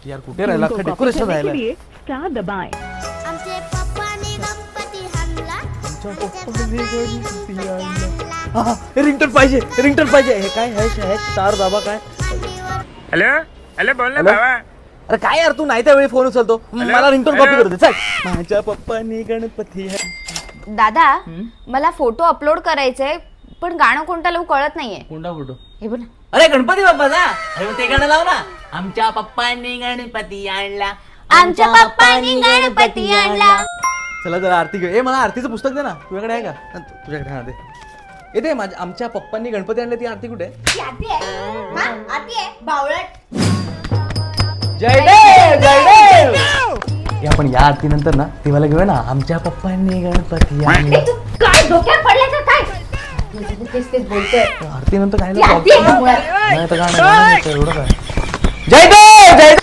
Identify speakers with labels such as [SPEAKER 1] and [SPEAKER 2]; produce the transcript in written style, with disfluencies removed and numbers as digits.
[SPEAKER 1] यार कुठे राहिला डेकोरेशन राहिला
[SPEAKER 2] स्टार दबाएं.
[SPEAKER 3] आमचे पप्पाने गणपती हाणला.
[SPEAKER 1] रिंगटोन पाहिजे हे काय है स्टार दाबा काय
[SPEAKER 4] हॅलो हॅलो बोल ना बाबा.
[SPEAKER 1] अरे काय यार तू नाही त्यावेळी फोन उचलतो मला रिंगटोन कॉपी करते चल. माझ्या पप्पानी गणपती
[SPEAKER 5] दादा मला फोटो अपलोड करायचंय पण गाणं कोणतं लावू कळत नाहीये.
[SPEAKER 1] कोणता फोटो
[SPEAKER 5] हे बघ ना.
[SPEAKER 6] अरे गणपती बाप्पाचा अरे ते गाणं लाव ना. आमच्या पप्पांनी गणपती आणला.
[SPEAKER 5] आमच्या पप्पानी गणपती आणला.
[SPEAKER 1] चला जरा आरती घेऊ. मला आरतीचं पुस्तक दे ना तुझ्याकडे आहे का तुझ्याकडे हा दे येते माझ्या आमच्या पप्पांनी गणपती आणले ती आरती कुठे जय देव हे आपण या आरती नंतर ना तेव्हाला घेऊया ना आमच्या पप्पांनी गणपती आणले.
[SPEAKER 5] काय डोक्यात पडलं का काय तेच बोलतोय.
[SPEAKER 1] आरती नंतर काय
[SPEAKER 5] ती आरती आहे का मुळात?
[SPEAKER 1] नाही तर गाणं एवढं काय जय देव